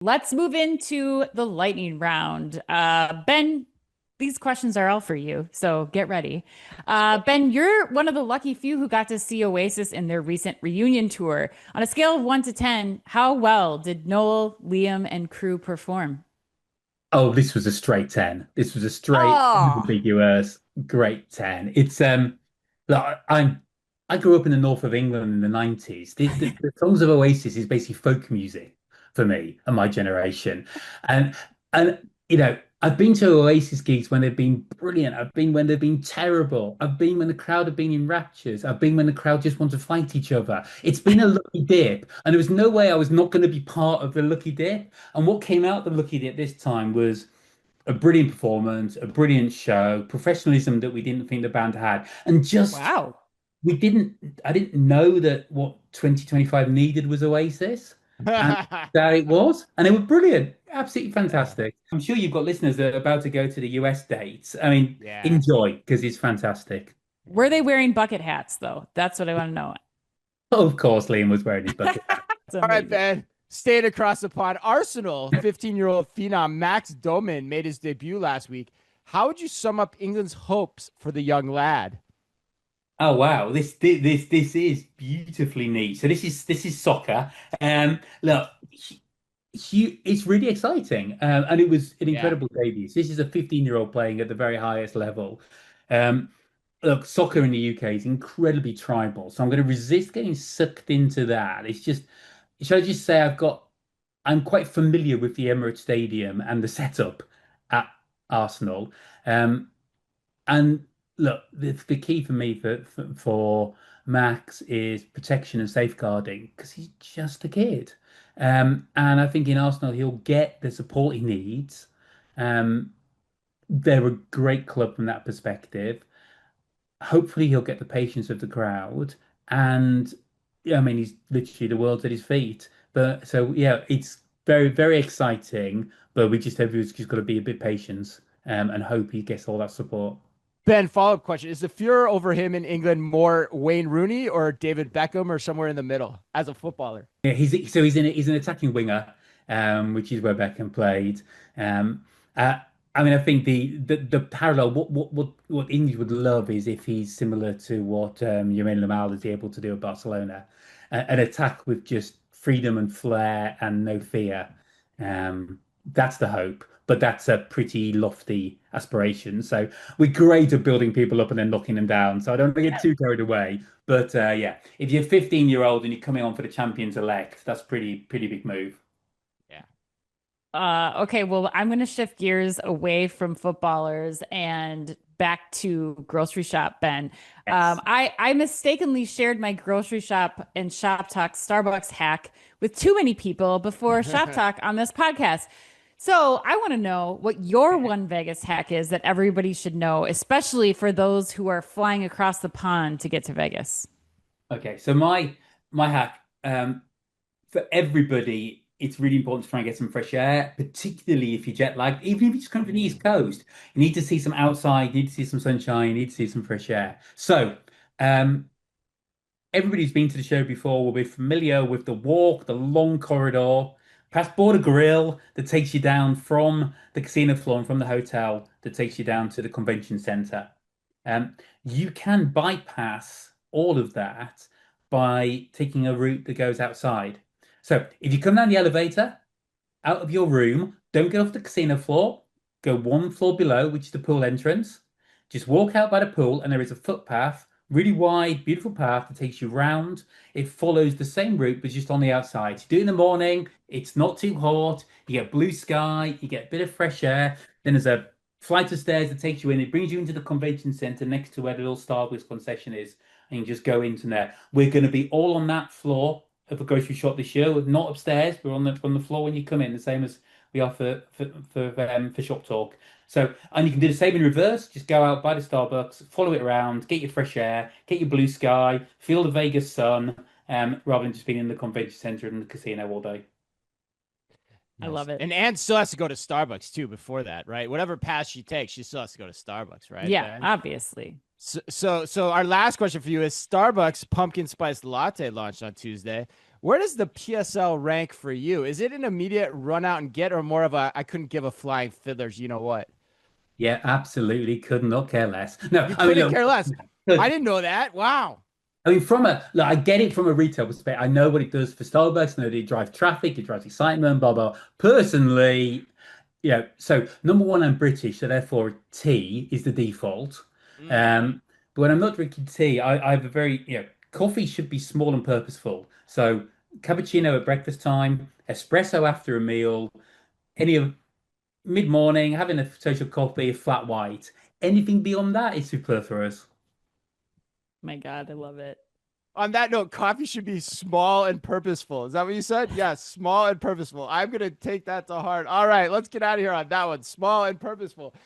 Let's move into the lightning round. Ben, these questions are all for you, so get ready. Ben, you're one of the lucky few who got to see Oasis in their recent reunion tour. On a scale of 1 to 10, how well did Noel, Liam, and crew perform? Oh, this was a straight 10. This was a straight, Oh, unambiguous, great 10. Look, I grew up in the north of England in the 90s. The songs of Oasis is basically folk music for me and my generation. And and I've been to Oasis gigs when they've been brilliant. I've been when they've been terrible. I've been when the crowd have been in raptures. I've been when the crowd just want to fight each other. It's been a lucky dip, and there was no way I was not going to be part of the lucky dip. And what came out the lucky dip this time was a brilliant performance, a brilliant show, professionalism that we didn't think the band had, and just wow. we didn't. I didn't know that what 2025 needed was Oasis, and there it was, and they were brilliant, absolutely Yeah. fantastic. I'm sure you've got listeners that are about to go to the US dates. I mean, Yeah. enjoy because it's fantastic. Were they wearing bucket hats, though? That's what I want to know. Of course, Liam was wearing his bucket. That's All right, amazing. Ben. Staying across the pond, Arsenal 15-year-old phenom Max Dowman made his debut last week. How would you sum up England's hopes for the young lad? Oh wow, this is beautifully neat. So this is soccer. Look, it's really exciting, and it was an Yeah. incredible debut. So this is a 15-year-old playing at the very highest level. Um, Look, soccer in the UK is incredibly tribal, so I'm going to resist getting sucked into that. It's just, should I just say I'm quite familiar with the Emirates Stadium and the setup at Arsenal. Um, and look, the key for me for Max is protection and safeguarding because he's just a kid. And I think in Arsenal he'll get the support he needs. Um, they're a great club from that perspective. Hopefully he'll get the patience of the crowd. And yeah, I mean he's literally the world's at his feet. But so yeah, it's very, very exciting. But we just hope he's just got to be a bit patient and hope he gets all that support. Ben, follow-up question. Is the furor over him in England more Wayne Rooney or David Beckham or somewhere in the middle as a footballer? Yeah, he's an attacking winger, which is where Beckham played. Um, I mean, I think the parallel what England would love is if he's similar to what Lamine Yamal is able to do at Barcelona, an attack with just freedom and flair and no fear. That's the hope, but that's a pretty lofty aspiration. So we're great at building people up and then knocking them down. So I don't want to get too carried away. But yeah, if you're a 15-year-old and you're coming on for the champions elect, that's pretty big move. Yeah. Okay, well, I'm going to shift gears away from footballers and back to grocery shop, Ben. Yes. I mistakenly shared my grocery shop and Shop Talk Starbucks hack with too many people before Shop Talk on this podcast. So I want to know what your one Vegas hack is that everybody should know, especially for those who are flying across the pond to get to Vegas. Okay, so my hack for everybody, it's really important to try and get some fresh air, particularly if you're jet lagged. Even if you just come from the East Coast, you need to see some outside, you need to see some sunshine, you need to see some fresh air. So, um, everybody who's been to the show before will be familiar with the walk, the long corridor, past Border Grill that takes you down from the casino floor and from the hotel that takes you down to the convention center. Um, you can bypass all of that by taking a route that goes outside. So if you come down the elevator, out of your room, don't get off the casino floor, go one floor below, which is the pool entrance. Just walk out by the pool, and there is a footpath, really wide, beautiful path that takes you round. It follows the same route, but just on the outside. You do it in the morning, it's not too hot, you get blue sky, you get a bit of fresh air. Then there's a flight of stairs that takes you in. It brings you into the convention center next to where the little Starbucks concession is, and you just go into there. We're going to be all on that floor of a grocery shop this year. We're not upstairs. We're on the floor when you come in, the same as we are for Shoptalk. So, and you can do the same in reverse. Just go out by the Starbucks, follow it around, get your fresh air, get your blue sky, feel the Vegas sun, rather than just being in the convention center and the casino all day. I Nice. love it. And Anne still has to go to Starbucks too before that, right? Whatever path she takes, she still has to go to Starbucks, right, Yeah, Ben? obviously. So our last question for you is Starbucks pumpkin spice latte launched on Tuesday. Where does the PSL rank for you? Is it an immediate run out and get, or more of a I couldn't give a flying fiddlers? You know what? Yeah, absolutely. Could not care less. No, You I mean, couldn't look, care less. I look, didn't know that. Wow. I mean, look, I get it from a retail perspective. I know what it does for Starbucks. I know that it drives traffic, it drives excitement, blah, blah. Personally, so number one, I'm British, so therefore tea is the default. Mm. But when I'm not drinking tea, I have a very, coffee should be small and purposeful. So cappuccino at breakfast time, espresso after a meal, any of mid-morning, having a social coffee, a flat white. Anything beyond that is superfluous. My God, I love it. On that note, coffee should be small and purposeful. Is that what you said? Yes, small and purposeful. I'm going to take that to heart. All right, let's get out of here on that one. Small and purposeful.